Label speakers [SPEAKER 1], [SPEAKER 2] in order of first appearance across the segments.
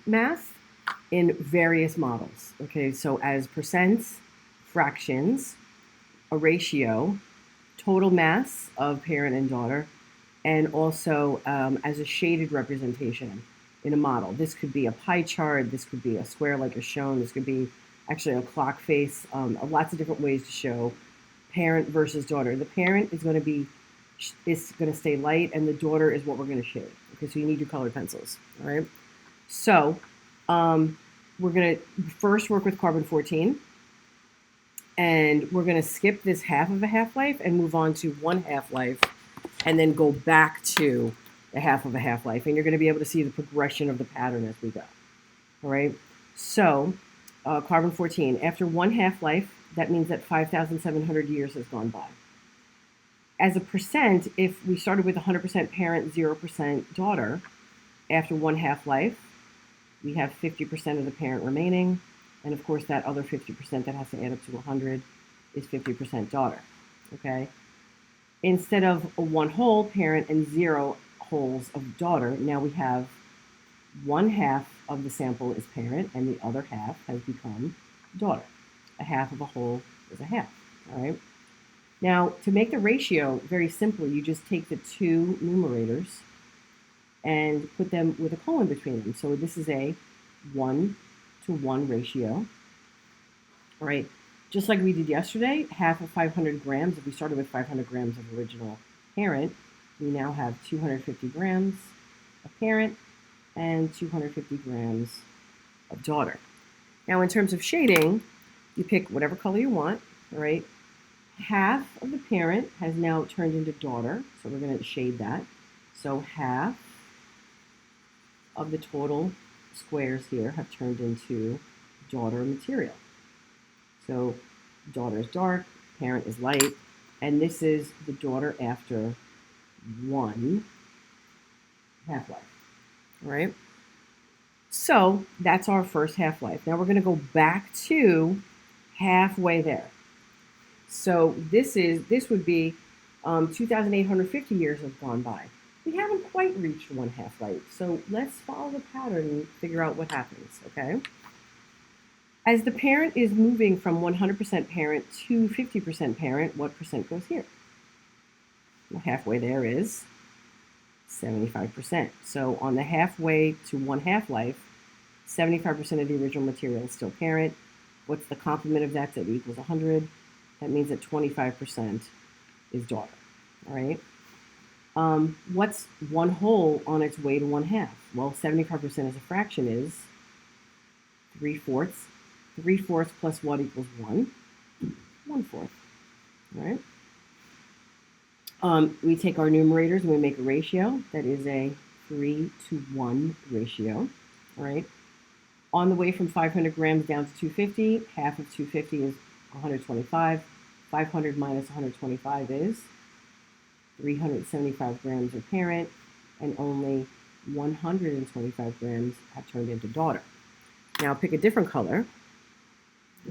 [SPEAKER 1] mass in various models. Okay, so as percents, fractions, a ratio, total mass of parent and daughter, and also as a shaded representation in a model. This could be a pie chart, this could be a square like is shown, this could be actually a clock face, lots of different ways to show parent versus daughter. The parent is going to stay light, and the daughter is what we're going to shade. Okay, so you need your colored pencils. All right. So we're going to first work with carbon 14, and we're going to skip this half of a half-life and move on to one half-life, and then go back to the half of a half-life, and you're going to be able to see the progression of the pattern as we go. All right. So carbon 14, after one half-life, that means that 5,700 years has gone by. As a percent, if we started with 100% parent, 0% daughter, after one half-life, we have 50% of the parent remaining. And of course, that other 50% that has to add up to 100 is 50% daughter. Okay. Instead of a one whole parent and 0 wholes of daughter, now we have one half of the sample is parent and the other half has become daughter. A half of a whole is a half. All right. Now, to make the ratio very simple, you just take the two numerators and put them with a colon between them. So this is a 1-to-1 ratio. All right. Just like we did yesterday, half of 500 grams, if we started with 500 grams of original parent, we now have 250 grams of parent and 250 grams of daughter. Now, in terms of shading, you pick whatever color you want, all right? Half of the parent has now turned into daughter, so we're going to shade that. So half of the total squares here have turned into daughter material. So daughter is dark, parent is light, and this is the daughter after one half-life, all right? So that's our first half-life. Now we're going to go back to halfway there. So this would be 2,850 years have gone by. We haven't quite reached one half-life. So let's follow the pattern and figure out what happens, okay? As the parent is moving from 100% parent to 50% parent, what percent goes here? Well, halfway there is 75%. So on the halfway to one half-life, 75% of the original material is still parent. What's the complement of that? That equals 100. That means that 25% is daughter, all right? What's one whole on its way to one half? Well, 75% as a fraction is 3/4. 3/4 plus what equals 1? 1/4, all right? We take our numerators and we make a ratio that is a 3-to-1 ratio, all right? On the way from 500 grams down to 250, half of 250 is 125. 500 minus 125 is 375 grams of parent, and only 125 grams have turned into daughter. Now pick a different color,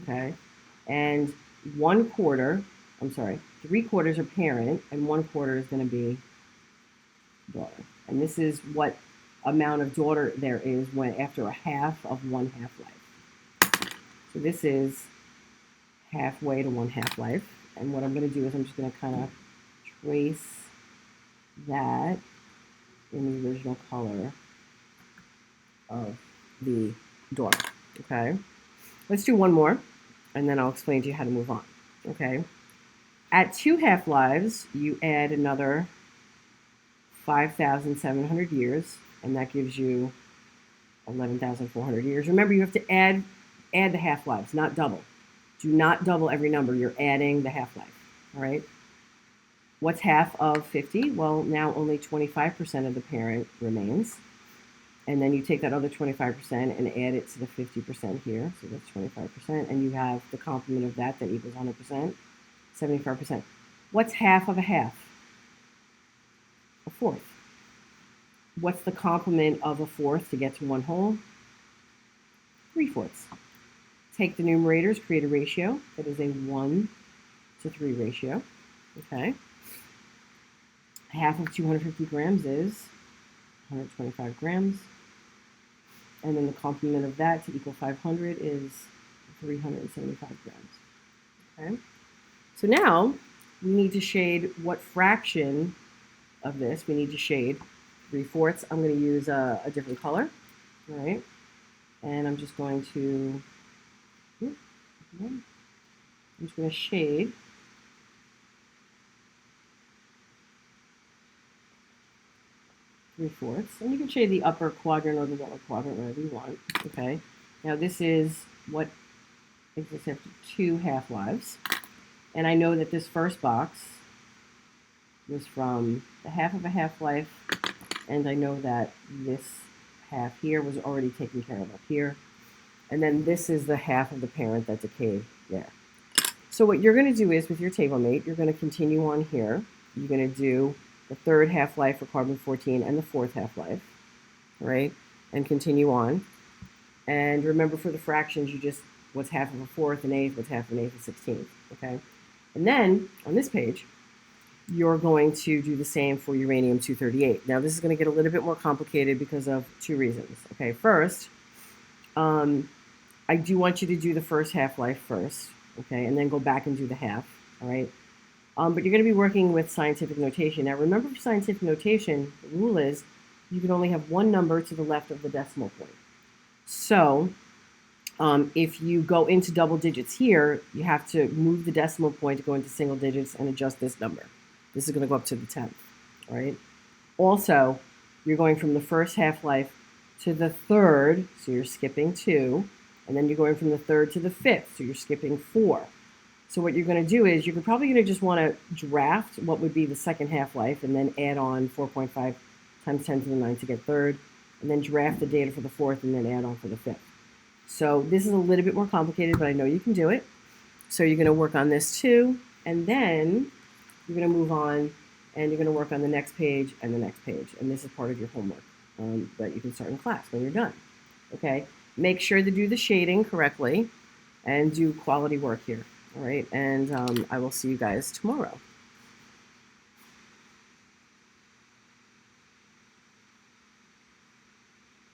[SPEAKER 1] okay? And 3/4 are parent, and 1/4 is going to be daughter. And this is what amount of daughter there is when after a half of one half-life. So this is halfway to one half-life. And what I'm going to do is I'm just going to kind of trace that in the original color of the daughter, okay? Let's do one more, and then I'll explain to you how to move on, okay? At 2 half-lives, you add another 5,700 years, and that gives you 11,400 years. Remember, you have to add the half-lives, not double. Do not double every number. You're adding the half-life, all right? What's half of 50? Well, now only 25% of the parent remains. And then you take that other 25% and add it to the 50% here. So that's 25%. And you have the complement of that equals 100%, 75%. What's half of a half? A fourth. What's the complement of a fourth to get to one whole? 3/4. Take the numerators, create a ratio that is a 1-to-3 ratio, okay? Half of 250 grams is 125 grams. And then the complement of that to equal 500 is 375 grams. Okay. So now we need to shade what fraction of this we need to shade. 3/4. I'm going to use a different color. All right. And I'm just going to, I'm just going to shade 3/4. And you can shade the upper quadrant or the lower quadrant, whatever you want. Okay. Now this is what exists after 2 half-lives. And I know that this first box was from the half of a half-life, and I know that this half here was already taken care of up here. And then this is the half of the parent that decayed there. So what you're going to do is, with your table mate, you're going to continue on here. You're going to do the third half-life for carbon-14 and the fourth half-life, right? And continue on. And remember, for the fractions, you just, what's half of a fourth, an eighth, what's half of an eighth, a 16th, okay? And then, on this page, you're going to do the same for uranium-238. Now, this is going to get a little bit more complicated because of 2 reasons, okay? First, I do want you to do the first half-life first, okay, and then go back and do the half, all right? But you're going to be working with scientific notation. Now, remember, for scientific notation, the rule is you can only have one number to the left of the decimal point. So if you go into double digits here, you have to move the decimal point to go into single digits and adjust this number. This is going to go up to the 10th, all right? Also, you're going from the first half-life to the third, so you're skipping 2, and then you're going from the third to the 5th, so you're skipping 4. So what you're going to do is you're probably going to just want to draft what would be the second half-life and then add on 4.5 times 10 to the 9 to get third, and then draft the data for the fourth and then add on for the 5th. So this is a little bit more complicated, but I know you can do it. So you're going to work on this too, and then you're going to move on and you're going to work on the next page and the next page. And this is part of your homework that you can start in class when you're done. Okay? Make sure to do the shading correctly and do quality work here. All right? And I will see you guys tomorrow.